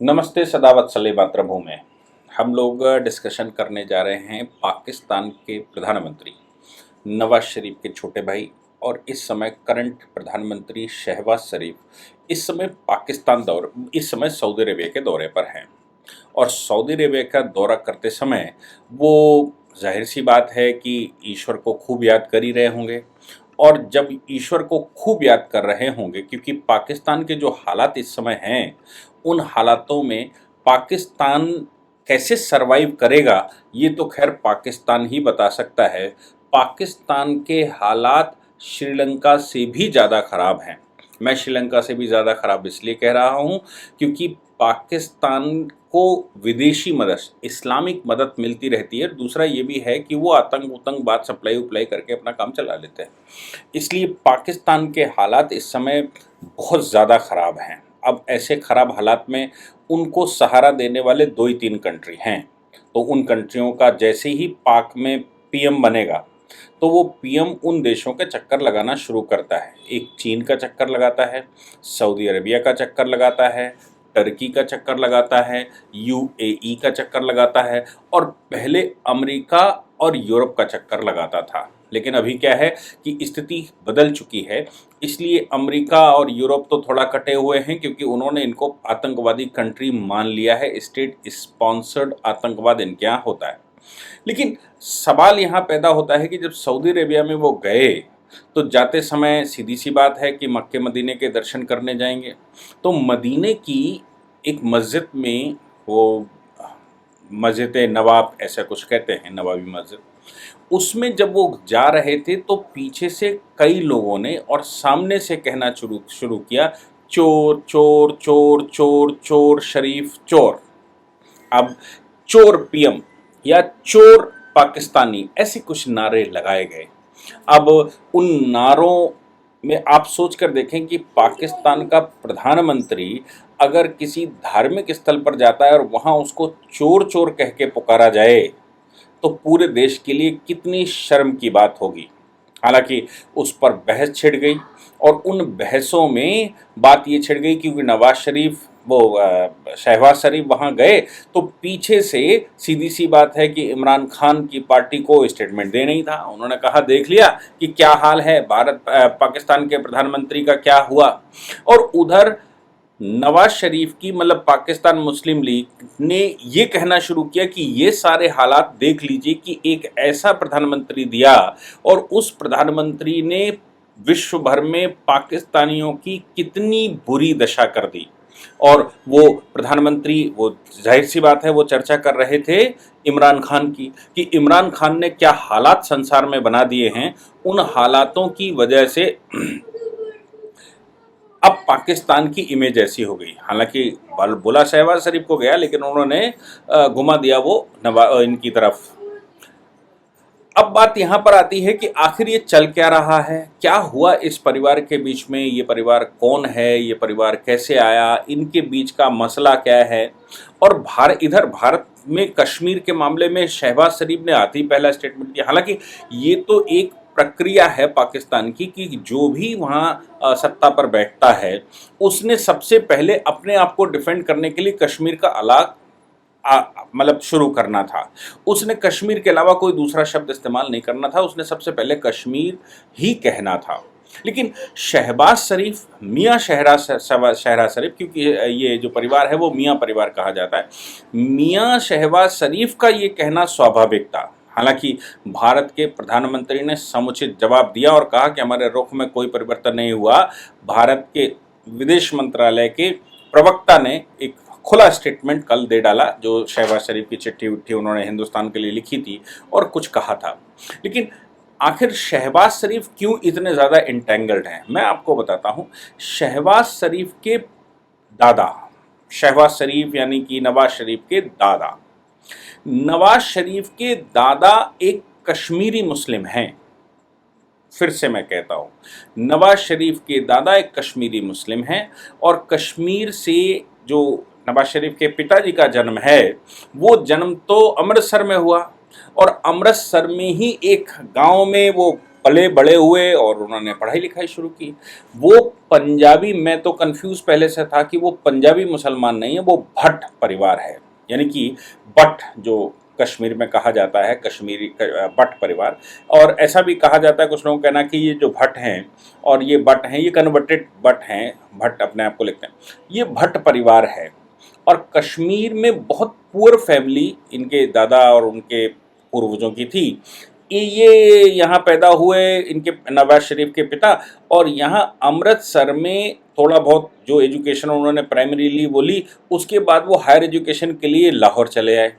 नमस्ते सदावत्सले मातृभूमि। हम लोग डिस्कशन करने जा रहे हैं पाकिस्तान के प्रधानमंत्री नवाज शरीफ के छोटे भाई और इस समय करंट प्रधानमंत्री शहबाज शरीफ इस समय सऊदी अरेबिया के दौरे पर हैं। और सऊदी अरेबिया का दौरा करते समय वो जाहिर सी बात है कि ईश्वर को खूब याद कर ही रहे होंगे। और जब ईश्वर को खूब याद कर रहे होंगे क्योंकि पाकिस्तान के जो हालात इस समय हैं उन हालातों में पाकिस्तान कैसे सरवाइव करेगा ये तो खैर पाकिस्तान ही बता सकता है। पाकिस्तान के हालात श्रीलंका से भी ज़्यादा ख़राब हैं। मैं श्रीलंका से भी ज़्यादा ख़राब इसलिए कह रहा हूँ क्योंकि पाकिस्तान को विदेशी मदद, इस्लामिक मदद मिलती रहती है। दूसरा ये भी है कि वो आतंकवाद सप्लाई उपलाई करके अपना काम चला लेते हैं। इसलिए पाकिस्तान के हालात इस समय बहुत ज़्यादा ख़राब हैं। अब ऐसे ख़राब हालात में उनको सहारा देने वाले 2 ही 3 कंट्री हैं। तो उन कंट्रियों का जैसे ही पाक में पीएम बनेगा तो वो पीएम उन देशों के चक्कर लगाना शुरू करता है। एक चीन का चक्कर लगाता है, सऊदी अरेबिया का चक्कर लगाता है, टर्की का चक्कर लगाता है, यूएई का चक्कर लगाता है और पहले अमेरिका और यूरोप का चक्कर लगाता था। लेकिन अभी क्या है कि स्थिति बदल चुकी है। इसलिए अमेरिका और यूरोप तो थोड़ा कटे हुए हैं क्योंकि उन्होंने इनको आतंकवादी कंट्री मान लिया है। स्टेट स्पॉन्सर्ड आतंकवाद इनके यहाँ होता है। लेकिन सवाल यहाँ पैदा होता है कि जब सऊदी अरेबिया में वो गए तो जाते समय सीधी सी बात है कि मक्के मदीने के दर्शन करने जाएंगे। तो मदीने की एक मस्जिद में, वो मस्जिद नवाब ऐसा कुछ कहते हैं, नवाबी मस्जिद, उसमें जब वो जा रहे थे तो पीछे से कई लोगों ने और सामने से कहना शुरू किया, चोर चोर चोर चोर चोर शरीफ चोर। अब चोर पीएम या चोर पाकिस्तानी ऐसे कुछ नारे लगाए गए। अब उन नारों में आप सोच कर देखें कि पाकिस्तान का प्रधानमंत्री अगर किसी धार्मिक स्थल पर जाता है और वहाँ उसको चोर चोर कह के पुकारा जाए तो पूरे देश के लिए कितनी शर्म की बात होगी। हालांकि उस पर बहस छिड़ गई और उन बहसों में बात ये छिड़ गई क्योंकि शहबाज शरीफ वहाँ गए तो पीछे से सीधी सी बात है कि इमरान खान की पार्टी को स्टेटमेंट देना ही था। उन्होंने कहा देख लिया कि क्या हाल है, पाकिस्तान के प्रधानमंत्री का क्या हुआ। और उधर नवाज शरीफ की मतलब पाकिस्तान मुस्लिम लीग ने ये कहना शुरू किया कि ये सारे हालात देख लीजिए कि एक ऐसा प्रधानमंत्री दिया और उस प्रधानमंत्री ने विश्व भर में पाकिस्तानियों की कितनी बुरी दशा कर दी। और वो प्रधानमंत्री, वो जाहिर सी बात है वो चर्चा कर रहे थे इमरान खान की कि इमरान खान ने क्या हालात संसार में बना दिए हैं। उन हालातों की वजह से अब पाकिस्तान की इमेज ऐसी हो गई। हालांकि बोला शहबाज शरीफ को गया लेकिन उन्होंने घुमा दिया वो इनकी तरफ। अब बात यहाँ पर आती है कि आखिर ये चल क्या रहा है, क्या हुआ इस परिवार के बीच में, ये परिवार कौन है, ये परिवार कैसे आया, इनके बीच का मसला क्या है। और इधर भारत में कश्मीर के मामले में शहबाज शरीफ ने आते ही पहला स्टेटमेंट दिया। हालांकि ये तो एक प्रक्रिया है पाकिस्तान की कि जो भी वहाँ सत्ता पर बैठता है उसने सबसे पहले अपने आप को डिफेंड करने के लिए कश्मीर का अलग मतलब शुरू करना था। उसने कश्मीर के अलावा कोई दूसरा शब्द इस्तेमाल नहीं करना था, उसने सबसे पहले कश्मीर ही कहना था। लेकिन शहबाज शरीफ, मियाँ शहरा शरीफ, क्योंकि ये जो परिवार है वो मियाँ परिवार कहा जाता है, मियाँ शहबाज शरीफ का ये कहना स्वाभाविक था। हालांकि भारत के प्रधानमंत्री ने समुचित जवाब दिया और कहा कि हमारे रुख में कोई परिवर्तन नहीं हुआ। भारत के विदेश मंत्रालय के प्रवक्ता ने एक खुला स्टेटमेंट कल दे डाला, जो शहबाज शरीफ की चिट्ठी उठी उन्होंने हिंदुस्तान के लिए लिखी थी और कुछ कहा था। लेकिन आखिर शहबाज शरीफ क्यों इतने ज़्यादा इंटेंगल्ड हैं, मैं आपको बताता हूँ। शहबाज शरीफ के दादा, शहबाज शरीफ यानी कि नवाज शरीफ के दादा, नवाज शरीफ के दादा एक कश्मीरी मुस्लिम हैं। फिर से मैं कहता हूँ, नवाज शरीफ के दादा एक कश्मीरी मुस्लिम हैं और कश्मीर से जो नवाज शरीफ के पिताजी का जन्म है वो जन्म तो अमृतसर में हुआ और अमृतसर में ही एक गांव में वो पले बड़े हुए और उन्होंने पढ़ाई लिखाई शुरू की। वो पंजाबी, मैं तो कंफ्यूज पहले से था कि वो पंजाबी मुसलमान नहीं है, वो भट्ट परिवार है, यानी कि भट्ट जो कश्मीर में कहा जाता है, कश्मीरी भट्ट परिवार। और ऐसा भी कहा जाता है, कुछ लोगों का कहना कि ये जो भट्ट हैं और ये भट्ट हैं, ये कन्वर्टेड भट्ट हैं, भट्ट अपने आप को लिखते हैं, ये भट्ट परिवार है। और कश्मीर में बहुत पुअर फैमिली इनके दादा और उनके पूर्वजों की थी। ये यहाँ पैदा हुए, इनके नवाज शरीफ के पिता, और यहाँ अमृतसर में थोड़ा बहुत जो एजुकेशन उन्होंने प्राइमरीली वो ली, उसके बाद वो हायर एजुकेशन के लिए लाहौर चले आए।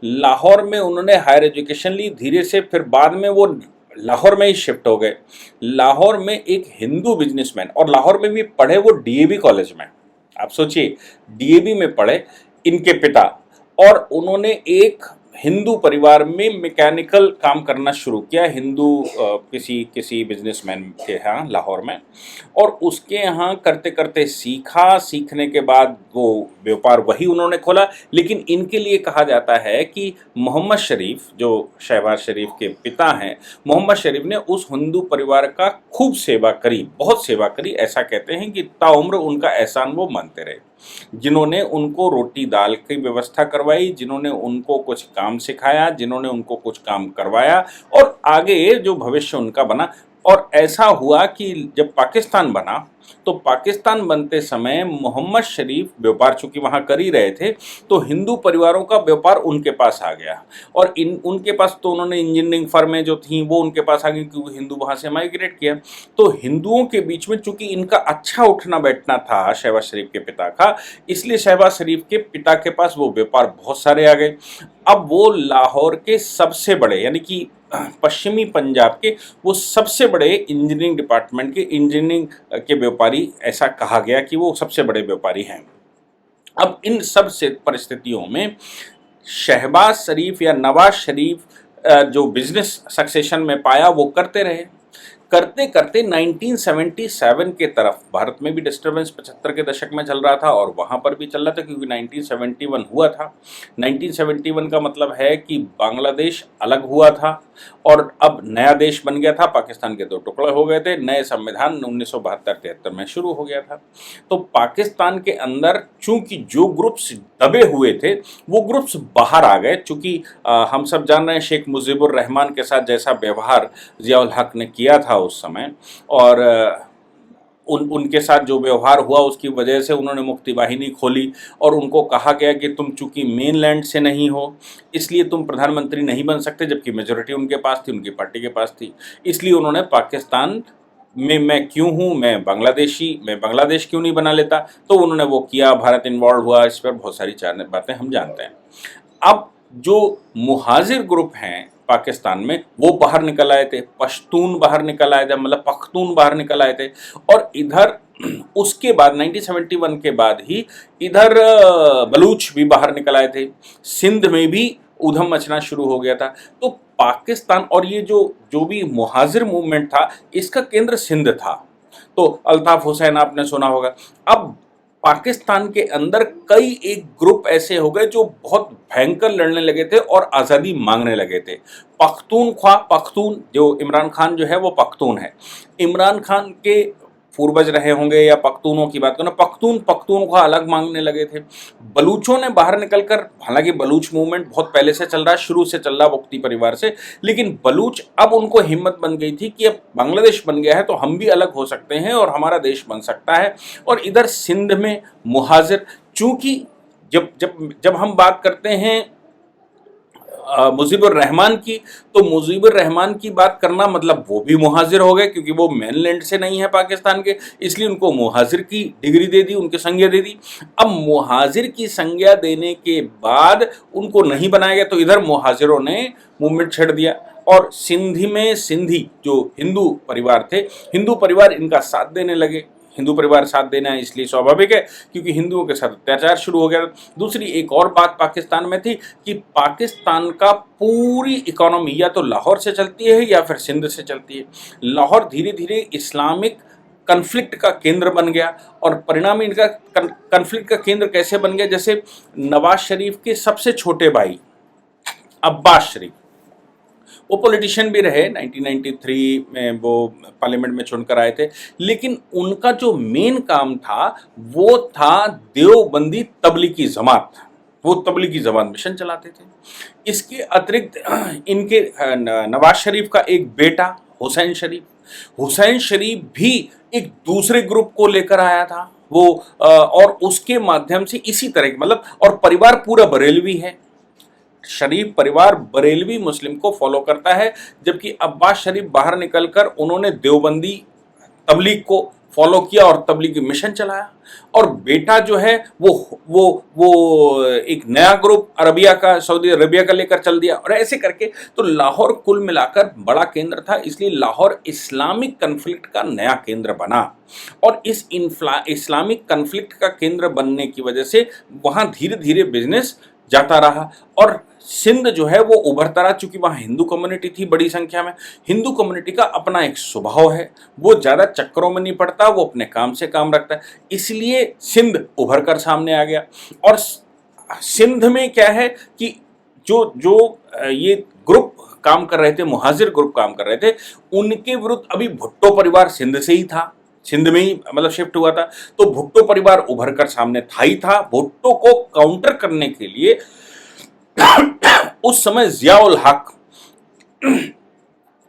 लाहौर में उन्होंने हायर एजुकेशन ली धीरे से, फिर बाद में वो लाहौर में ही शिफ्ट हो गए। लाहौर में एक हिंदू बिजनेसमैन, और लाहौर में भी पढ़े वो डीएवी कॉलेज में, आप सोचिए डीएवी में पढ़े इनके पिता, और उन्होंने एक हिंदू परिवार में मैकेनिकल काम करना शुरू किया, हिंदू किसी बिजनेसमैन के यहाँ लाहौर में। और उसके यहाँ करते करते सीखा, सीखने के बाद वो व्यापार वही उन्होंने खोला। लेकिन इनके लिए कहा जाता है कि मोहम्मद शरीफ, जो शहबाज शरीफ के पिता हैं, मोहम्मद शरीफ ने उस हिंदू परिवार का खूब सेवा करी, बहुत सेवा करी। ऐसा कहते हैं कि ताउम्र उनका एहसान वो मानते रहे, जिन्होंने उनको रोटी दाल की व्यवस्था करवाई, जिन्होंने उनको कुछ काम सिखाया, जिन्होंने उनको कुछ काम करवाया, और आगे जो भविष्य उनका बना। और ऐसा हुआ कि जब पाकिस्तान बना, तो पाकिस्तान बनते समय मोहम्मद शरीफ व्यापार चूंकि वहाँ कर ही रहे थे, तो हिंदू परिवारों का व्यापार उनके पास आ गया। और उनके पास तो उन्होंने इंजीनियरिंग फर्में जो थी वो उनके पास आ गई, क्योंकि हिंदू वहाँ से माइग्रेट किया। तो हिंदुओं के बीच में चूंकि इनका अच्छा उठना बैठना था शहबाज शरीफ के पिता का, इसलिए शहबाज शरीफ के पिता के पास वो व्यापार बहुत सारे आ गए। अब वो लाहौर के सबसे बड़े, यानी कि पश्चिमी पंजाब के वो सबसे बड़े इंजीनियरिंग डिपार्टमेंट के इंजीनियरिंग के व्यापारी, ऐसा कहा गया कि वो सबसे बड़े व्यापारी हैं। अब इन सब से परिस्थितियों में शहबाज शरीफ या नवाज शरीफ जो बिजनेस सक्सेशन में पाया वो करते रहे। करते करते 1977 के तरफ भारत में भी डिस्टर्बेंस 75 के दशक में चल रहा था, और वहाँ पर भी चल रहा था, क्योंकि 1971 हुआ था। 1971 का मतलब है कि बांग्लादेश अलग हुआ था और अब नया देश बन गया था, पाकिस्तान के 2 टुकड़े हो गए थे, नए संविधान 1972-73 में शुरू हो गया था। तो पाकिस्तान के अंदर चूंकि जो ग्रुप्स दबे हुए थे वो ग्रुप्स बाहर आ गए। चूंकि हम सब जान रहे हैं शेख मुजीबुर रहमान के साथ जैसा व्यवहार जियाउल हक ने किया था उस समय, और उनके साथ जो व्यवहार हुआ उसकी वजह से उन्होंने मुक्ति वाहिनी खोली, और उनको कहा गया कि तुम चूंकि मेनलैंड से नहीं हो इसलिए तुम प्रधानमंत्री नहीं बन सकते, जबकि मेजोरिटी उनके पास थी, उनकी पार्टी के पास थी। इसलिए उन्होंने पाकिस्तान में मैं क्यों हूँ, मैं बांग्लादेश क्यों नहीं बना लेता, तो उन्होंने वो किया, भारत इन्वॉल्व हुआ, इस पर बहुत सारी बातें हम जानते हैं। अब जो मुहाजिर ग्रुप हैं पाकिस्तान में वो बाहर निकल आए थे, पश्तून बाहर निकल आए थे, मतलब पख्तून बाहर निकल आए थे। और इधर उसके बाद 1971 के बाद ही इधर बलूच भी बाहर निकल आए थे, सिंध में भी उधम मचना शुरू हो गया था। तो पाकिस्तान और ये जो भी मुहाजिर मूवमेंट था इसका केंद्र सिंध था। तो अल्ताफ हुसैन आपने सुना होगा। अब पाकिस्तान के अंदर कई एक ग्रुप ऐसे हो गए जो बहुत भयंकर लड़ने लगे थे और आज़ादी मांगने लगे थे। पख्तून जो इमरान खान जो है वो पख्तून है, इमरान खान के पूर्वज रहे होंगे, या पख्तूनों की बात करो, पख्तून को अलग मांगने लगे थे। बलूचों ने बाहर निकलकर, हालांकि बलूच मूवमेंट बहुत पहले से चल रहा है, शुरू से चल रहा मुक्ति परिवार से, लेकिन बलूच अब उनको हिम्मत बन गई थी कि अब बांग्लादेश बन गया है तो हम भी अलग हो सकते हैं और हमारा देश बन सकता है। और इधर सिंध में मुहाजिर, चूंकि जब हम बात करते हैं मुजीबुर रहमान की, तो मुजीबुर रहमान की बात करना मतलब वो भी मुहाजिर हो गए, क्योंकि वो मेनलैंड से नहीं है पाकिस्तान के, इसलिए उनको मुहाजिर की डिग्री दे दी, उनकी संज्ञा दे दी। अब मुहाजिर की संज्ञा देने के बाद उनको नहीं बनाया गया, तो इधर मुहाजिरों ने मूवमेंट छेड़ दिया। और सिंधी जो हिंदू परिवार थे, हिंदू परिवार इनका साथ देने लगे। हिंदू परिवार साथ देना है इसलिए स्वाभाविक है क्योंकि हिंदुओं के साथ अत्याचार शुरू हो गया। दूसरी एक और बात पाकिस्तान में थी कि पाकिस्तान का पूरी इकोनॉमी या तो लाहौर से चलती है या फिर सिंध से चलती है। लाहौर धीरे धीरे इस्लामिक कन्फ्लिक्ट का केंद्र बन गया, और परिणाम इनका कन्फ्लिक्ट का केंद्र कैसे बन गया, जैसे नवाज शरीफ के सबसे छोटे भाई अब्बास शरीफ, वो पॉलिटिशियन भी रहे, 1993 में वो पार्लियामेंट में चुनकर आए थे, लेकिन उनका जो मेन काम था वो था देवबंदी तबलीगी जमात। वो तबलीगी जमात मिशन चलाते थे। इसके अतिरिक्त इनके नवाज शरीफ का एक बेटा हुसैन शरीफ भी एक दूसरे ग्रुप को लेकर आया था वो, और उसके माध्यम से इसी तरह मतलब, और परिवार पूरा बरेलवी है। शरीफ परिवार बरेलवी मुस्लिम को फॉलो करता है, जबकि अब्बास शरीफ बाहर निकलकर उन्होंने देवबंदी तबलीग को फॉलो किया और तबलीगी मिशन चलाया। और बेटा जो है वो एक नया ग्रुप सऊदी अरबिया का लेकर चल दिया, और ऐसे करके तो लाहौर कुल मिलाकर बड़ा केंद्र था, इसलिए लाहौर इस्लामिक कन्फ्लिक्ट का नया केंद्र बना। और इस इस्लामिक कन्फ्लिक्ट का केंद्र बनने की वजह से वहाँ धीरे धीरे बिजनेस जाता रहा। और सिंध जो है वो उभरता रहा, चूंकि वहाँ हिंदू कम्युनिटी थी बड़ी संख्या में। हिंदू कम्युनिटी का अपना एक स्वभाव है, वो ज़्यादा चक्करों में नहीं पड़ता, वो अपने काम से काम रखता है, इसलिए सिंध उभर कर सामने आ गया। और सिंध में क्या है कि जो जो ये ग्रुप काम कर रहे थे, मुहाजिर ग्रुप काम कर रहे थे, उनके विरुद्ध अभी भुट्टो परिवार सिंध से ही था, सिंध में ही मतलब शिफ्ट हुआ था, तो भुट्टो परिवार उभर कर सामने था ही था। भुट्टो को काउंटर करने के लिए उस समय जियाउल हक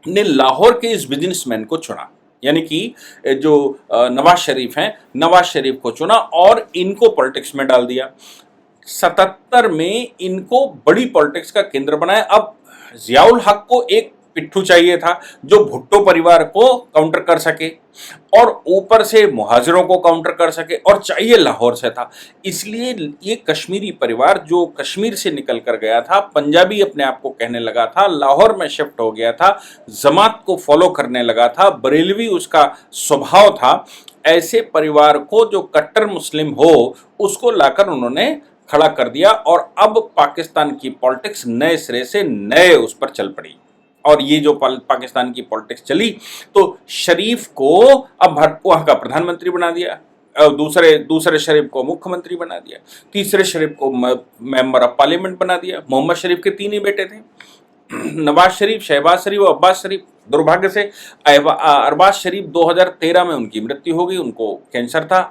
ने लाहौर के इस बिजनेसमैन को चुना, यानी कि जो नवाज शरीफ हैं, नवाज शरीफ को चुना और इनको पॉलिटिक्स में डाल दिया। 77 में इनको बड़ी पॉलिटिक्स का केंद्र बनाया। अब जियाउल हक को एक पिट्ठू चाहिए था जो भुट्टो परिवार को काउंटर कर सके और ऊपर से मुहाजिरों को काउंटर कर सके, और चाहिए लाहौर से था। इसलिए ये कश्मीरी परिवार जो कश्मीर से निकल कर गया था, पंजाबी अपने आप को कहने लगा था, लाहौर में शिफ्ट हो गया था, जमात को फॉलो करने लगा था, बरेलवी उसका स्वभाव था, ऐसे परिवार को जो कट्टर मुस्लिम हो उसको लाकर उन्होंने खड़ा कर दिया। और अब पाकिस्तान की पॉलिटिक्स नए सिरे से नए उस पर चल पड़ी। और ये जो पाकिस्तान की पॉलिटिक्स चली, तो शरीफ को अब वहाँ का प्रधानमंत्री बना दिया, दूसरे शरीफ को मुख्यमंत्री बना दिया, तीसरे शरीफ को मेंबर ऑफ पार्लियामेंट बना दिया। मोहम्मद शरीफ के 3 ही बेटे थे, नवाज शरीफ, शहबाज शरीफ और अब्बास शरीफ। दुर्भाग्य से अरबाज शरीफ 2013 में उनकी मृत्यु हो गई। उनको कैंसर था,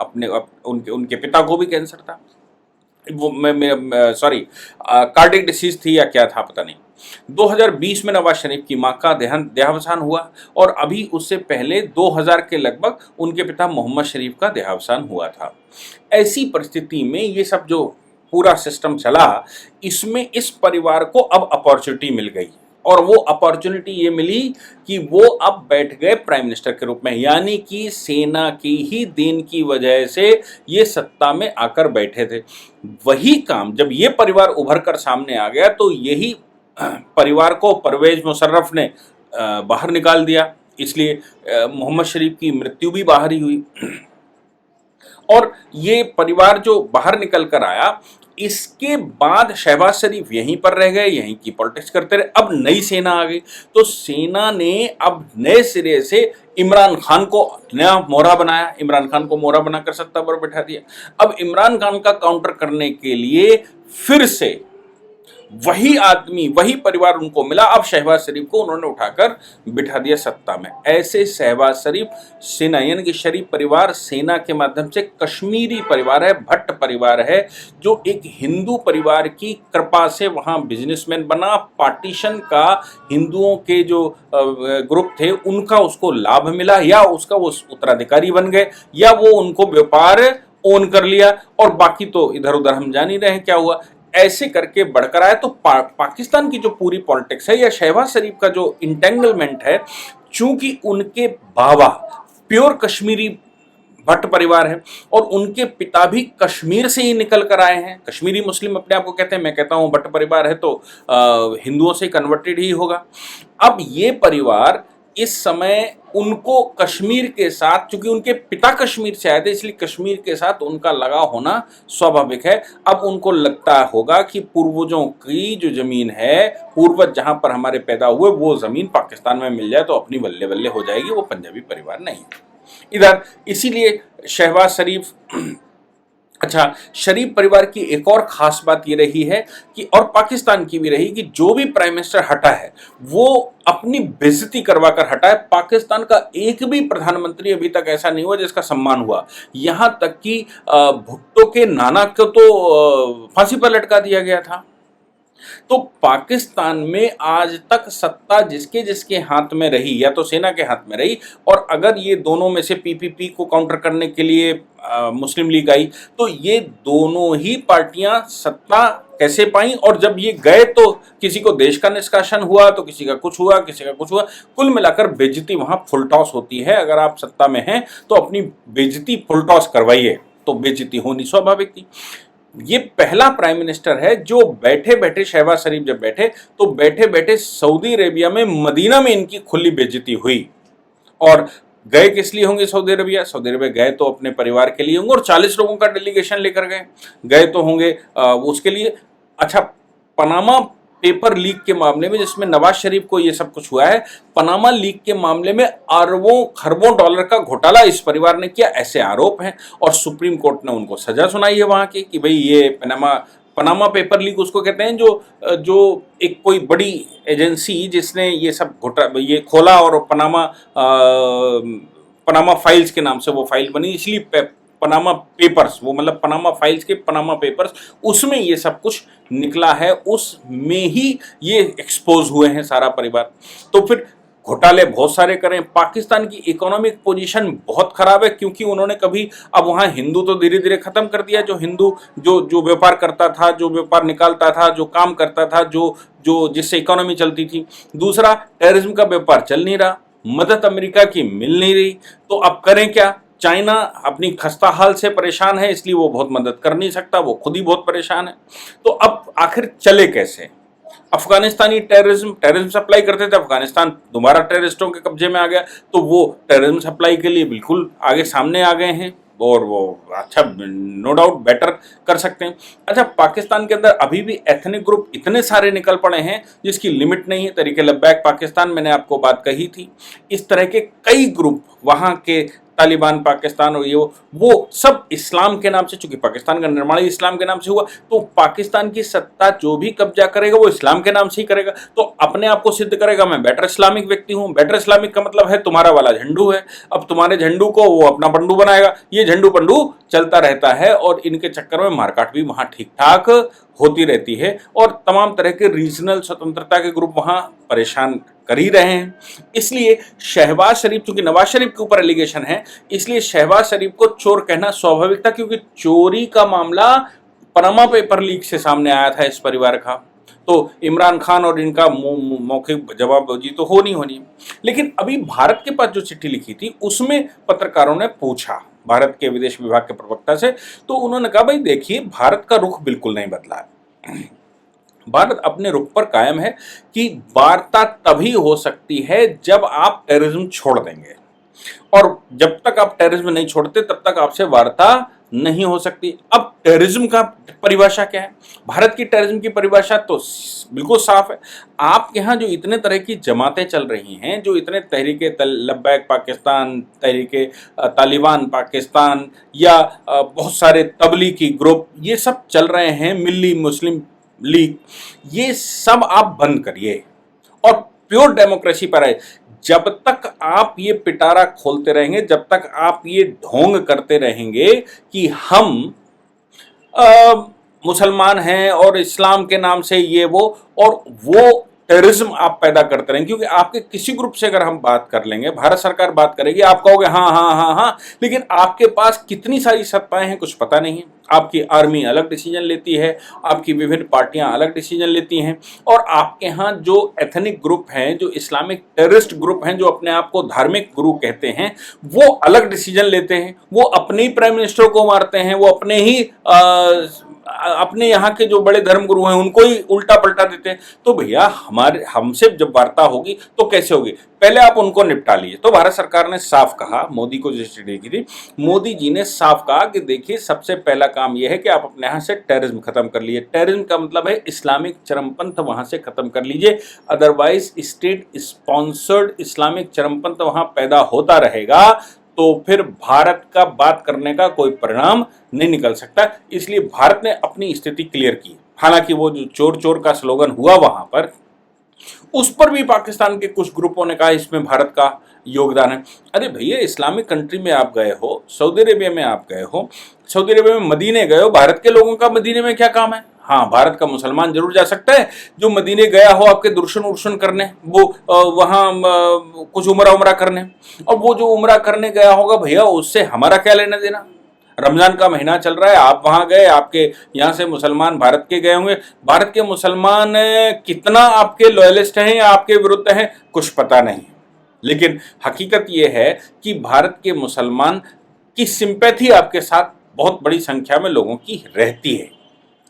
उनके पिता को भी कैंसर था, वो कार्डियक डिसीज थी या क्या था पता नहीं। 2020 में नवाज शरीफ की मां का देहावसान हुआ, और अभी उससे पहले 2000 के लगभग उनके पिता मोहम्मद शरीफ का देहावसान हुआ था। ऐसी परिस्थिति में ये सब जो पूरा सिस्टम चला, इसमें इस परिवार को अब अपॉर्चुनिटी मिल गई, और वो अपॉर्चुनिटी ये मिली कि वो अब बैठ गए प्राइम मिनिस्टर के रूप में, यानी कि सेना की ही देन की वजह से ये सत्ता में आकर बैठे थे। वही काम जब ये परिवार उभर कर सामने आ गया, तो यही परिवार को परवेज मुशर्रफ ने बाहर निकाल दिया, इसलिए मोहम्मद शरीफ की मृत्यु भी बाहर ही हुई। और ये परिवार जो बाहर निकल कर आया, इसके बाद शहबाज शरीफ यहीं पर रह गए, यहीं की पॉलिटिक्स करते रहे। अब नई सेना आ गई, तो सेना ने अब नए सिरे से इमरान खान को नया मोहरा बनाया, इमरान खान को मोहरा बनाकर सत्ता पर बैठा दिया। अब इमरान खान का काउंटर करने के लिए फिर से वही आदमी, वही परिवार उनको मिला। अब शहबाज शरीफ को उन्होंने उठाकर बिठा दिया सत्ता में। ऐसे शहबाज शरीफ सेना, यानी कि शरीफ परिवार सेना के माध्यम से कश्मीरी परिवार है, भट्ट परिवार है, जो एक हिंदू परिवार की कृपा से वहाँ बिजनेसमैन बना। पार्टीशन का हिंदुओं के जो ग्रुप थे उनका उसको लाभ मिला, या उसका वो उत्तराधिकारी बन गए, या वो उनको व्यापार ओन कर लिया, और बाकी तो इधर उधर हम जान ही रहे हैं क्या हुआ। ऐसे करके बढ़कर आया। तो पाकिस्तान की जो पूरी पॉलिटिक्स है, या शहबाज शरीफ का जो इंटेंगलमेंट है, चूंकि उनके बाबा प्योर कश्मीरी भट्ट परिवार है और उनके पिता भी कश्मीर से ही निकल कर आए हैं, कश्मीरी मुस्लिम अपने आप को कहते हैं, मैं कहता हूं भट्ट परिवार है तो हिंदुओं से कन्वर्टेड ही होगा। अब ये परिवार इस समय उनको कश्मीर के साथ, चूंकि उनके पिता कश्मीर से आए थे, इसलिए कश्मीर के साथ उनका लगाव होना स्वाभाविक है। अब उनको लगता होगा कि पूर्वजों की जो जमीन है, पूर्वज जहां पर हमारे पैदा हुए, वो जमीन पाकिस्तान में मिल जाए तो अपनी बल्ले बल्ले हो जाएगी, वो पंजाबी परिवार नहीं है इधर। इसीलिए शहबाज शरीफ अच्छा, शरीफ परिवार की एक और खास बात ये रही है कि, और पाकिस्तान की भी रही, कि जो भी प्राइम मिनिस्टर हटा है वो अपनी बेइज्जती करवा कर हटा है। पाकिस्तान का एक भी प्रधानमंत्री अभी तक ऐसा नहीं हुआ जिसका सम्मान हुआ। यहां तक कि भुट्टो के नाना को तो फांसी पर लटका दिया गया था। तो पाकिस्तान में आज तक सत्ता जिसके जिसके हाथ में रही, या तो सेना के हाथ में रही, और अगर ये दोनों में से पीपीपी को काउंटर करने के लिए मुस्लिम लीग आई, तो ये दोनों ही पार्टियां सत्ता कैसे पाई, और जब ये गए तो किसी को देश का निष्कासन हुआ, तो किसी का कुछ हुआ, किसी का कुछ हुआ। कुल मिलाकर बेइज्जती वहां फुल टॉस होती है। अगर आप सत्ता में हैं तो अपनी बेइज्जती फुल टॉस करवाइए, तो बेइज्जती होनी स्वाभाविक थी। ये पहला प्राइम मिनिस्टर है जो बैठे बैठे, शहबाज शरीफ जब बैठे तो बैठे बैठे सऊदी अरेबिया में, मदीना में इनकी खुली बेइज्जती हुई। और गए किस लिए होंगे सऊदी अरेबिया? सऊदी अरेबिया गए तो अपने परिवार के लिए होंगे, और 40 लोगों का डेलीगेशन लेकर गए, गए तो होंगे उसके लिए। अच्छा, पनामा पेपर लीक के मामले में, जिसमें नवाज शरीफ को ये सब कुछ हुआ है, पनामा लीक के मामले में अरबों खरबों डॉलर का घोटाला इस परिवार ने किया, ऐसे आरोप हैं। और सुप्रीम कोर्ट ने उनको सजा सुनाई है वहां की, कि भाई ये पनामा पेपर लीक उसको कहते हैं जो एक कोई बड़ी एजेंसी जिसने ये सब ये खोला, और पनामा फाइल्स के नाम से वो फाइल बनी, इसलिए पनामा पेपर्स, वो मतलब पनामा फाइल्स के पनामा पेपर्स, उसमें ये सब कुछ निकला है, उसमें ही ये एक्सपोज हुए हैं सारा परिवार। तो फिर घोटाले बहुत सारे करें। पाकिस्तान की इकोनॉमिक पोजीशन बहुत खराब है, क्योंकि उन्होंने कभी, अब वहाँ हिंदू तो धीरे धीरे खत्म कर दिया, जो हिंदू जो व्यापार करता था, जो व्यापार निकालता था, जो काम करता था, जो जो जिससे इकोनॉमी चलती थी। दूसरा, टेररिज्म का व्यापार चल नहीं रहा, मदद अमेरिका की मिल नहीं रही, तो अब करें क्या? चाइना अपनी खस्ता हाल से परेशान है, इसलिए वो बहुत मदद कर नहीं सकता, वो खुद ही बहुत परेशान है। तो अब आखिर चले कैसे? अफगानिस्तानी टेररिज्म सप्लाई करते थे, अफगानिस्तान दोबारा टेररिस्टों के कब्जे में आ गया, तो वो टेररिज्म सप्लाई के लिए बिल्कुल आगे सामने आ गए हैं, और वो अच्छा, नो डाउट बेटर कर सकते हैं। अच्छा, पाकिस्तान के अंदर अभी भी एथनिक ग्रुप इतने सारे निकल पड़े हैं जिसकी लिमिट नहीं है। तरीके लब्बैक पाकिस्तान, मैंने आपको बात कही थी, इस तरह के कई ग्रुप वहाँ के, तालिबान पाकिस्तान और ये वो सब इस्लाम के नाम से, चूंकि पाकिस्तान का निर्माण ही इस्लाम के नाम से हुआ, तो पाकिस्तान की सत्ता जो भी कब्जा करेगा वो इस्लाम के नाम से ही करेगा। तो अपने आप को सिद्ध करेगा, मैं बेटर इस्लामिक व्यक्ति हूं। बेटर इस्लामिक का मतलब है तुम्हारा वाला झंडू है, अब तुम्हारे झंडू को वो अपना पंडू बनाएगा। ये झंडू पंडू चलता रहता है, और इनके चक्कर में मारकाट भी वहां ठीक ठाक होती रहती है, और तमाम तरह के रीजनल स्वतंत्रता के ग्रुप वहां परेशान कर ही रहे हैं। इसलिए शहबाज शरीफ, चूंकि नवाज शरीफ के ऊपर एलिगेशन है, इसलिए शहबाज शरीफ को चोर कहना स्वाभाविक था, क्योंकि चोरी का मामला पनामा पेपर लीक से सामने आया था इस परिवार का। तो इमरान खान और इनका मौखिक जवाबबाजी तो होनी होनी। लेकिन अभी भारत के पास जो चिट्ठी लिखी थी, उसमें पत्रकारों ने पूछा भारत के विदेश विभाग के प्रवक्ता से, तो उन्होंने कहा, भाई देखिए, भारत का रुख बिल्कुल नहीं बदला है। भारत अपने रुख पर कायम है कि वार्ता तभी हो सकती है जब आप टेररिज्म छोड़ देंगे, और जब तक आप टेररिज्म नहीं छोड़ते तब तक आपसे वार्ता नहीं हो सकती। अब टेररिज्म का परिभाषा क्या है? भारत की टेररिज्म की परिभाषा तो बिल्कुल साफ है। आपके यहाँ जो इतने तरह की जमातें चल रही हैं, जो इतने तहरीके लब्बैक पाकिस्तान, तहरीके तालिबान पाकिस्तान, या बहुत सारे तबलीगी ग्रुप, ये सब चल रहे हैं, मिल्ली मुस्लिम लीग, ये सब आप बंद करिए और प्योर डेमोक्रेसी पर आए। जब तक आप ये पिटारा खोलते रहेंगे, जब तक आप ये ढोंग करते रहेंगे कि हम मुसलमान हैं और इस्लाम के नाम से ये वो टेररिज्म आप पैदा करते रहेंगे, क्योंकि आपके किसी ग्रुप से अगर हम बात कर लेंगे, भारत सरकार बात करेगी, आप कहोगे हाँ हाँ हाँ हाँ, लेकिन आपके पास कितनी सारी सत्ताएं हैं कुछ पता नहीं है। आपकी आर्मी अलग डिसीजन लेती है, आपकी विभिन्न पार्टियां अलग डिसीजन लेती हैं, और आपके यहाँ जो एथनिक ग्रुप हैं, जो इस्लामिक टेररिस्ट ग्रुप हैं, जो अपने आप को धार्मिक गुरु कहते हैं, वो अलग डिसीजन लेते हैं। वो अपने ही प्राइम मिनिस्टर को मारते हैं, वो अपने यहाँ के जो बड़े धर्म गुरु हैं उनको ही उल्टा पलटा देते हैं। तो भैया, हमसे जब वार्ता होगी तो कैसे होगी? पहले आप उनको निपटा लीजिए। तो भारत सरकार ने साफ कहा, मोदी को जो चिट्ठी लिखी थी, मोदी जी ने साफ कहा कि देखिए, सबसे पहला काम यह है कि आप अपने यहाँ से टेररिज्म खत्म कर लीजिए। टेररिज्म का मतलब है इस्लामिक चरमपंथ वहां से खत्म कर लीजिए, अदरवाइज स्टेट स्पॉन्सर्ड इस्लामिक चरमपंथ वहां पैदा होता रहेगा। तो फिर भारत का बात करने का कोई परिणाम नहीं निकल सकता। इसलिए भारत ने अपनी स्थिति क्लियर की। हालांकि वो जो चोर चोर का स्लोगन हुआ वहां पर, उस पर भी पाकिस्तान के कुछ ग्रुपों ने कहा इसमें भारत का योगदान है। अरे भैया, इस्लामिक कंट्री में आप गए हो, सऊदी अरेबिया में आप गए हो, सऊदी अरेबिया में मदीने गए हो, भारत के लोगों का मदीने में क्या काम है? हाँ, भारत का मुसलमान जरूर जा सकता है जो मदीने गया हो आपके दर्शन उर्शन करने, वो वहाँ कुछ उमरा उमरा करने, और वो जो उमरा करने गया होगा भैया, उससे हमारा क्या लेना देना? रमजान का महीना चल रहा है, आप वहां गए, आपके यहाँ से मुसलमान भारत के गए होंगे, भारत के मुसलमान कितना आपके लॉयलिस्ट हैं या आपके विरुद्ध हैं कुछ पता नहीं, लेकिन हकीकत यह है कि भारत के मुसलमान की सिंपैथी आपके साथ बहुत बड़ी संख्या में लोगों की रहती है।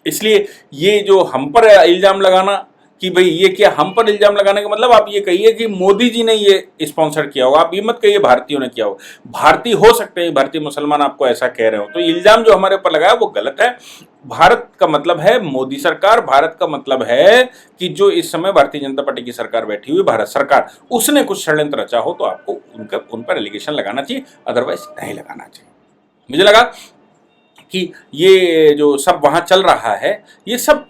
इसलिए ये जो हम पर इल्जाम लगाना कि भाई ये क्या, हम पर इल्जाम लगाने का मतलब आप ये कहिए कि मोदी जी ने ये स्पॉन्सर किया होगा, आप ये मत कहिए भारतीयों ने किया हो। भारतीय हो सकते हैं, भारतीय मुसलमान आपको ऐसा कह रहे हो, तो इल्जाम जो हमारे ऊपर लगाया वो गलत है। भारत का मतलब है मोदी सरकार, भारत का मतलब है कि जो इस समय भारतीय जनता पार्टी की सरकार बैठी हुई भारत सरकार, उसने कुछ षड्यंत्र रचा हो तो आपको उन पर एलिगेशन लगाना चाहिए, अदरवाइज नहीं लगाना चाहिए। मुझे लगा कि ये जो सब वहां चल रहा है, ये सब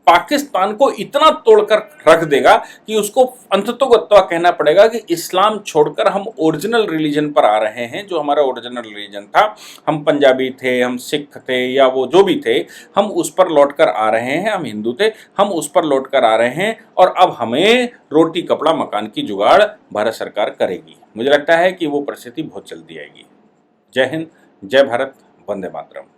पाकिस्तान को इतना तोड़कर रख देगा कि उसको अंततोगत्वा कहना पड़ेगा कि इस्लाम छोड़कर हम ओरिजिनल रिलीजन पर आ रहे हैं। जो हमारा ओरिजिनल रिलीजन था, हम पंजाबी थे, हम सिख थे, या वो जो भी थे, हम उस पर लौटकर आ रहे हैं। हम हिंदू थे, हम उस पर लौटकर आ रहे हैं, और अब हमें रोटी कपड़ा मकान की जुगाड़ भारत सरकार करेगी। मुझे लगता है कि वो परिस्थिति बहुत जल्दी आएगी। जय हिंद, जय भारत, वंदे मातरम।